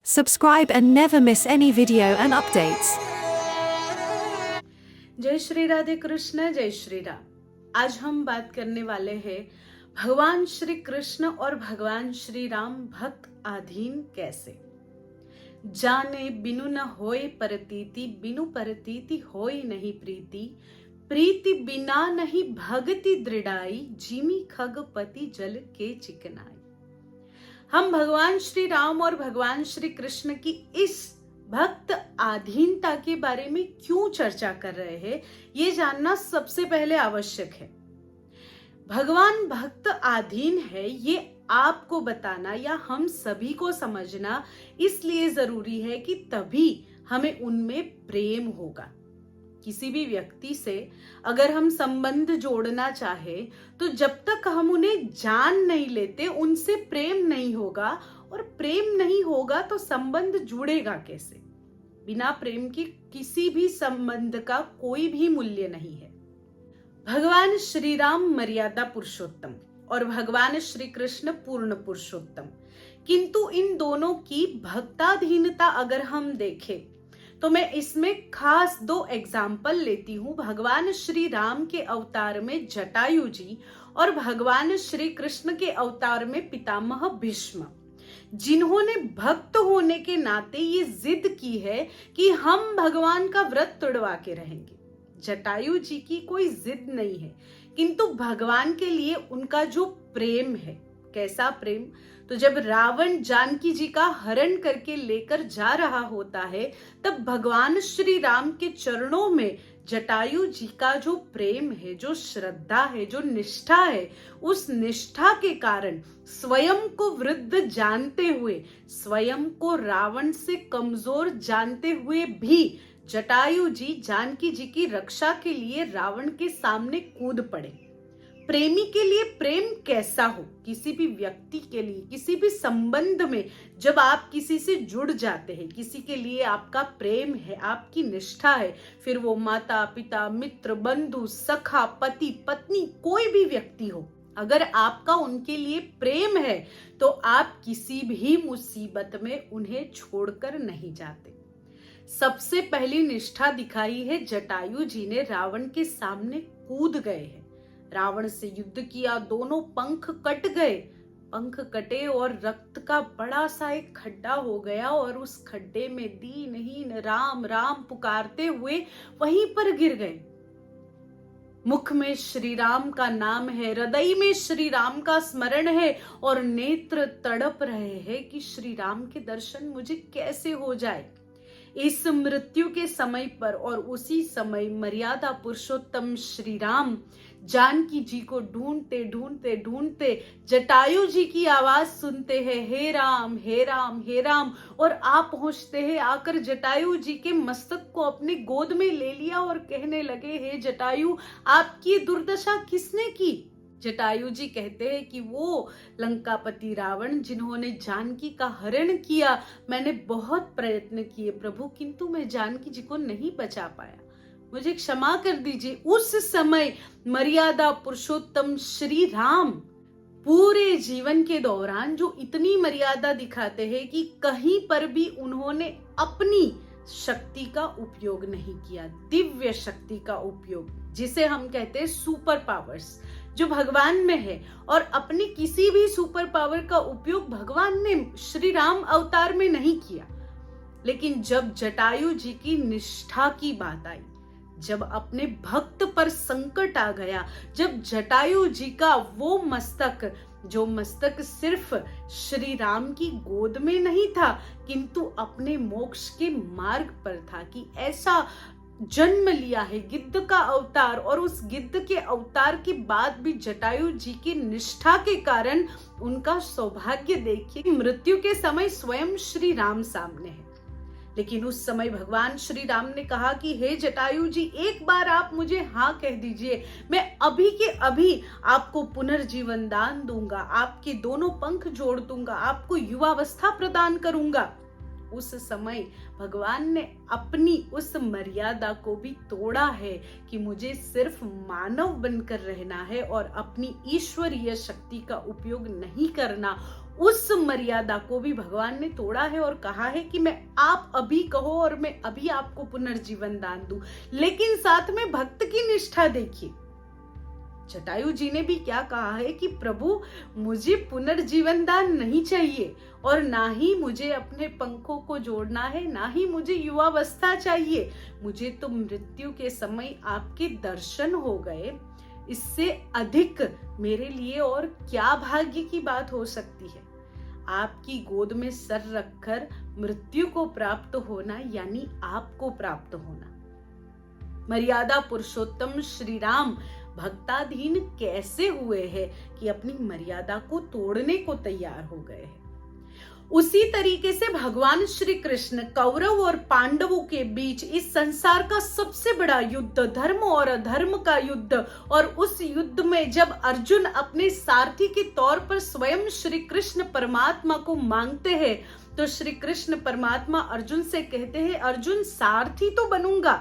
Subscribe and never miss any video and updates. जय श्री राधे कृष्ण, जय श्री राम। आज हम बात करने वाले हैं भगवान श्री कृष्ण और भगवान श्री राम भक्त अधीन कैसे। जाने बिनु न होए परतीति, बिनु परतीति होए नहीं प्रीति, प्रीति बिना नहीं भगति दृढ़ाई, जिमी खगपति जल के चिकनाई। हम भगवान श्री राम और भगवान श्री कृष्ण की इस भक्त आधीनता के बारे में क्यों चर्चा कर रहे हैं, ये जानना सबसे पहले आवश्यक है। भगवान भक्त आधीन है, ये आपको बताना या हम सभी को समझना इसलिए जरूरी है कि तभी हमें उनमें प्रेम होगा। किसी भी व्यक्ति से अगर हम संबंध जोड़ना चाहे तो जब तक हम उन्हें जान नहीं लेते उनसे प्रेम नहीं होगा, और प्रेम नहीं होगा तो संबंध जुड़ेगा कैसे। बिना प्रेम की किसी भी संबंध का कोई भी मूल्य नहीं है। भगवान श्री राम मर्यादा पुरुषोत्तम और भगवान श्री कृष्ण पूर्ण पुरुषोत्तम, किंतु इन दोनों की भक्ताधीनता अगर हम देखें तो मैं इसमें खास दो एग्जाम्पल लेती हूँ। भगवान श्री राम के अवतार में जटायु जी और भगवान श्री कृष्ण के अवतार में पितामह भीष्म, जिन्होंने भक्त होने के नाते ये जिद की है कि हम भगवान का व्रत तोड़वा के रहेंगे। जटायु जी की कोई जिद नहीं है, किंतु भगवान के लिए उनका जो प्रेम है, कैसा प्रेम, तो जब रावण जानकी जी का हरण करके लेकर जा रहा होता है तब भगवान श्री राम के चरणों में जटायु जी का जो प्रेम है, जो श्रद्धा है, जो निष्ठा है, उस निष्ठा के कारण स्वयं को वृद्ध जानते हुए, स्वयं को रावण से कमजोर जानते हुए भी जटायु जी जानकी जी की रक्षा के लिए रावण के सामने कूद पड़े। प्रेमी के लिए प्रेम कैसा हो, किसी भी व्यक्ति के लिए, किसी भी संबंध में जब आप किसी से जुड़ जाते हैं, किसी के लिए आपका प्रेम है, आपकी निष्ठा है, फिर वो माता पिता मित्र बंधु सखा पति पत्नी कोई भी व्यक्ति हो, अगर आपका उनके लिए प्रेम है तो आप किसी भी मुसीबत में उन्हें छोड़कर नहीं जाते। सबसे पहली निष्ठा दिखाई है जटायु जी ने, रावण के सामने कूद गए हैं, रावण से युद्ध किया, दोनों पंख कट गए, पंख कटे और रक्त का बड़ा सा एक खड्डा हो गया, और उस खड्डे में दीनहीन राम राम पुकारते हुए वहीं पर गिर गए। मुख में श्री राम का नाम है, हृदय में श्री राम का स्मरण है, और नेत्र तड़प रहे हैं कि श्री राम के दर्शन मुझे कैसे हो जाए। इस मृत्यु के समय पर और उसी समय मर्यादा पुरुषोत्तम श्री राम जानकी जी को ढूंढते ढूंढते ढूंढते जटायु जी की आवाज सुनते हैं, हे राम हे राम हे राम, और आप पहुंचते हैं, आकर जटायु जी के मस्तक को अपने गोद में ले लिया और कहने लगे, हे जटायु आपकी दुर्दशा किसने की। जटायु जी कहते हैं कि वो लंकापति रावण जिन्होंने जानकी का हरण किया, मैंने बहुत प्रयत्न किए प्रभु, किंतु मैं जानकी जी को नहीं बचा पाया, मुझे क्षमा कर दीजिए। उस समय मर्यादा पुरुषोत्तम श्री राम पूरे जीवन के दौरान जो इतनी मर्यादा दिखाते हैं कि कहीं पर भी उन्होंने अपनी शक्ति का उपयोग नहीं किया, दिव्य शक्ति का उपयोग, जिसे हम कहते हैं सुपर पावर्स, जो भगवान में है, और अपनी किसी भी सुपर पावर का उपयोग भगवान ने श्री राम अवतार में नहीं किया। लेकिन जब जटायु जी की निष्ठा की बात आई, जब अपने भक्त पर संकट आ गया, जब जटायु जी का वो मस्तक, जो मस्तक सिर्फ श्री राम की गोद में नहीं था किंतु अपने मोक्ष के मार्ग पर था, कि ऐसा जन्म लिया है गिद्ध का अवतार, और उस गिद्ध के अवतार के बाद भी जटायु जी की निष्ठा के कारण उनका सौभाग्य देखिए, मृत्यु के समय स्वयं श्री राम सामने है। लेकिन उस समय भगवान श्री राम ने कहा कि हे जटायु जी, एक बार आप मुझे हाँ कह दीजिए, मैं अभी के अभी आपको पुनर्जीवन दान दूंगा, आपके दोनों पंख जोड़ दूंगा, आपको युवावस्था प्रदान करूंगा। उस समय भगवान ने अपनी उस मर्यादा को भी तोड़ा है कि मुझे सिर्फ मानव बनकर रहना है और अपनी ईश्वरीय शक्ति का उपयोग नहीं करना। उस मर्यादा को भी भगवान ने तोड़ा है और कहा है कि मैं आप अभी कहो और मैं अभी आपको पुनर्जीवन दान दूं। लेकिन साथ में भक्त की निष्ठा देखिए, जटायु जी ने भी क्या कहा है कि प्रभु मुझे पुनर्जीवन दान नहीं चाहिए और ना ही मुझे अपने पंखों को जोड़ना है, ना ही मुझे युवावस्था चाहिए, मुझे तो मृत्यु के समय आपके दर्शन हो गए, इससे अधिक मेरे लिए और क्या भाग्य की बात हो सकती है। आपकी गोद में सर रखकर मृत्यु को प्राप्त होना यानी आपको प्राप्त होना। मर्यादा पुरुषोत्तम श्री राम भक्ताधीन कैसे हुए हैं कि अपनी मर्यादा को तोड़ने को तैयार हो गए हैं। उसी तरीके से भगवान श्री कृष्ण कौरव और पांडवों के बीच इस संसार का सबसे बड़ा युद्ध, धर्म और अधर्म का युद्ध, और उस युद्ध में जब अर्जुन अपने सारथी के तौर पर स्वयं श्री कृष्ण परमात्मा को मांगते हैं तो श्री कृष्ण परमात्मा अर्जुन से कहते हैं, अर्जुन सारथी तो बनूंगा,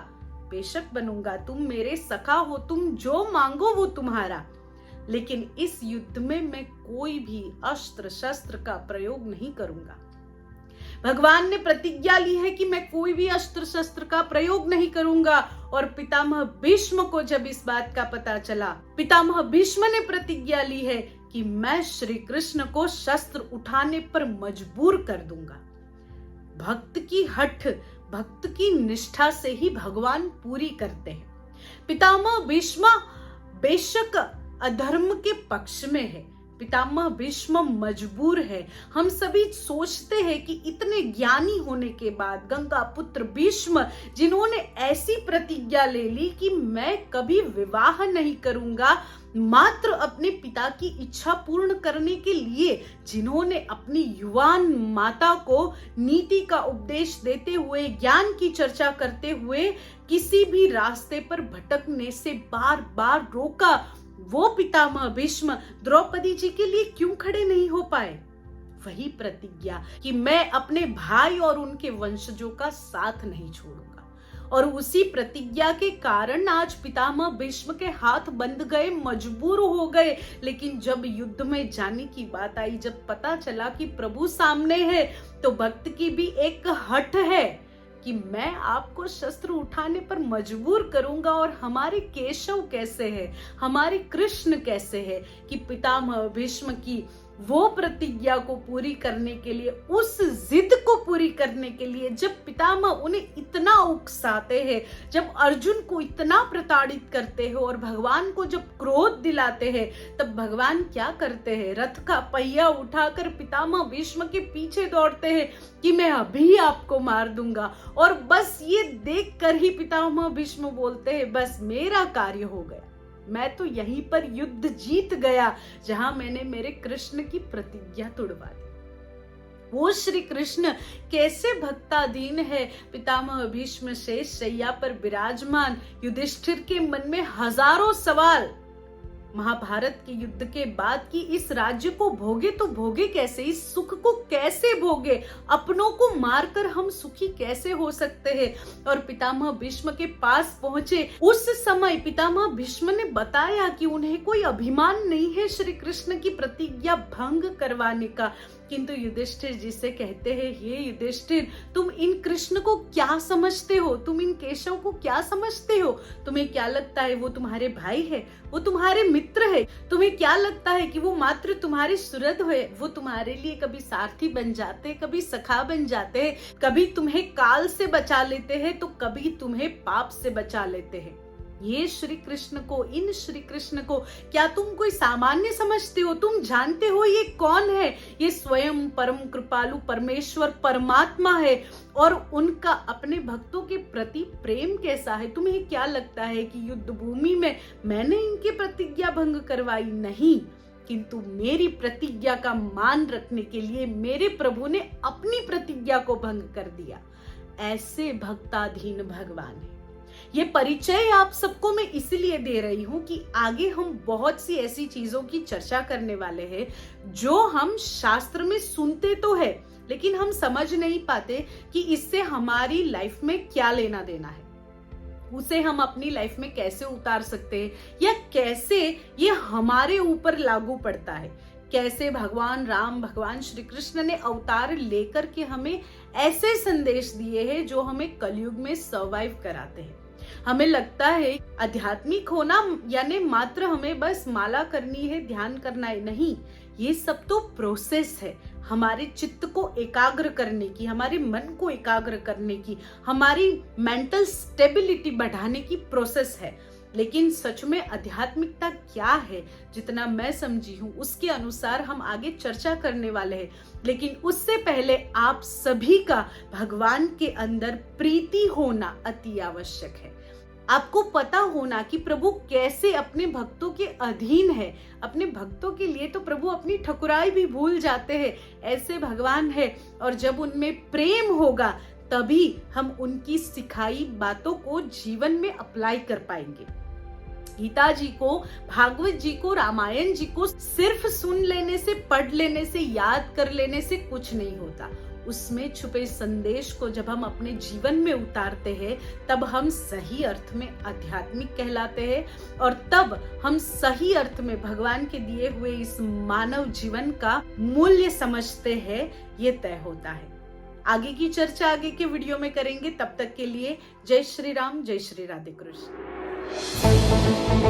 बेशक बनूंगा, तुम मेरे सखा हो, तुम जो मांगो वो तुम्हारा, लेकिन इस युद्ध में मैं कोई भी अस्त्र शस्त्र का प्रयोग नहीं करूंगा। भगवान ने प्रतिज्ञा ली है कि मैं कोई भी अस्त्र शस्त्र का प्रयोग नहीं करूंगा। और पितामह भीष्म को जब इस बात का पता चला, पितामह भीष्म ने प्रतिज्ञा ली है कि मैं श्री कृष्ण को शस्त्र उठाने पर मजबूर कर दूंगा। भक्त की हठ, भक्त की निष्ठा से ही भगवान पूरी करते हैं। पितामह भीष्म बेशक अधर्म के पक्ष में है, पितामह भीष्म मजबूर है। हम सभी सोचते हैं कि इतने ज्ञानी होने के बाद गंगा पुत्र भीष्म, जिन्होंने ऐसी प्रतिज्ञा ले ली कि मैं कभी विवाह नहीं करूंगा मात्र अपने पिता की इच्छा पूर्ण करने के लिए, जिन्होंने अपनी युवान माता को नीति का उपदेश देते हुए, ज्ञान की चर्चा करते हुए किसी भी रास्ते पर भटकने से बार बार रोका, वो पितामह भीष्म द्रौपदी जी के लिए क्यों खड़े नहीं हो पाए? वही प्रतिज्ञा कि मैं अपने भाई और उनके वंशजों का साथ नहीं छोड़ूंगा। और उसी प्रतिज्ञा के कारण आज पितामह भीष्म के हाथ बंध गए, मजबूर हो गए। लेकिन जब युद्ध में जाने की बात आई, जब पता चला कि प्रभु सामने है, तो भक्त की भी एक हठ है कि मैं आपको शस्त्र उठाने पर मजबूर करूंगा। और हमारे केशव कैसे है, हमारे कृष्ण कैसे है कि पितामह भीष्म की वो प्रतिज्ञा को पूरी करने के लिए, उस जिद को पूरी करने के लिए, जब पितामह उन्हें इतना उकसाते हैं, जब अर्जुन को इतना प्रताड़ित करते हैं और भगवान को जब क्रोध दिलाते हैं, तब भगवान क्या करते हैं? रथ का पहिया उठाकर पितामह भीष्म के पीछे दौड़ते हैं कि मैं अभी आपको मार दूंगा। और बस ये देखकर ही पितामह भीष्म बोलते हैं, बस मेरा कार्य हो गया, मैं तो यहीं पर युद्ध जीत गया जहां मैंने मेरे कृष्ण की प्रतिज्ञा तोड़वा दी। वो श्री कृष्ण कैसे भक्ताधीन है। पितामह भीष्म शेष शैया पर विराजमान, युधिष्ठिर के मन में हजारों सवाल। महाभारत के युद्ध के बाद कि इस राज्य को भोगे तो भोगे कैसे, इस सुख को कैसे भोगे, अपनों को मारकर हम सुखी कैसे हो सकते हैं। और पितामह भीष्म के पास पहुंचे, उस समय पितामह भीष्म ने बताया कि उन्हें कोई अभिमान नहीं है श्री कृष्ण की प्रतिज्ञा भंग करवाने का। किंतु युधिष्ठिर जी से कहते हैं, हे युधिष्ठिर, तुम इन कृष्ण को क्या समझते हो, तुम इन केशव को क्या समझते हो? तुम्हें क्या लगता है वो तुम्हारे भाई है, वो तुम्हारे मित्र है? तुम्हें क्या लगता है कि वो मात्र तुम्हारे सुहृद है? वो तुम्हारे लिए कभी सारथी बन जाते, कभी सखा बन जाते हैं, कभी तुम्हें काल से बचा लेते हैं तो कभी तुम्हें पाप से बचा लेते हैं। ये श्री कृष्ण को, इन श्री कृष्ण को क्या तुम कोई सामान्य समझते हो? तुम जानते हो ये कौन है? ये स्वयं परम कृपालु परमेश्वर परमात्मा है। और उनका अपने भक्तों के प्रति प्रेम कैसा है? तुम्हें क्या लगता है कि युद्ध भूमि में मैंने इनकी प्रतिज्ञा भंग करवाई? नहीं, किंतु मेरी प्रतिज्ञा का मान रखने के लिए मेरे प्रभु ने अपनी प्रतिज्ञा को भंग कर दिया। ऐसे भक्ताधीन भगवान है। ये परिचय आप सबको मैं इसलिए दे रही हूं कि आगे हम बहुत सी ऐसी चीजों की चर्चा करने वाले हैं जो हम शास्त्र में सुनते तो है, लेकिन हम समझ नहीं पाते कि इससे हमारी लाइफ में क्या लेना देना है, उसे हम अपनी लाइफ में कैसे उतार सकते हैं या कैसे ये हमारे ऊपर लागू पड़ता है। कैसे भगवान राम, भगवान श्री कृष्ण ने अवतार लेकर के हमें ऐसे संदेश दिए हैं जो हमें कलयुग में सर्वाइव कराते हैं। हमें लगता है आध्यात्मिक होना यानी मात्र हमें बस माला करनी है, ध्यान करना है, नहीं, ये सब तो प्रोसेस है हमारे चित्त को एकाग्र करने की, हमारे मन को एकाग्र करने की, हमारी मेंटल स्टेबिलिटी बढ़ाने की प्रोसेस है। लेकिन सच में आध्यात्मिकता क्या है, जितना मैं समझी हूँ उसके अनुसार हम आगे चर्चा करने वाले हैं। लेकिन उससे पहले आप सभी का भगवान के अंदर प्रीति होना अति आवश्यक है। आपको पता होना कि प्रभु कैसे अपने भक्तों के अधीन है। अपने भक्तों के लिए तो प्रभु अपनी ठकुराई भी भूल जाते हैं, ऐसे भगवान है। और जब उनमें प्रेम होगा तभी हम उनकी सिखाई बातों को जीवन में अप्लाई कर पाएंगे। गीता जी को, भागवत जी को, रामायण जी को सिर्फ सुन लेने से, पढ़ लेने से, याद कर लेने से कुछ नहीं होता। उसमें छुपे संदेश को जब हम अपने जीवन में उतारते हैं तब हम सही अर्थ में आध्यात्मिक कहलाते हैं और तब हम सही अर्थ में भगवान के दिए हुए इस मानव जीवन का मूल्य समझते हैं, ये तय होता है। आगे की चर्चा आगे के वीडियो में करेंगे। तब तक के लिए जय श्री राम, जय श्री राधे कृष्ण।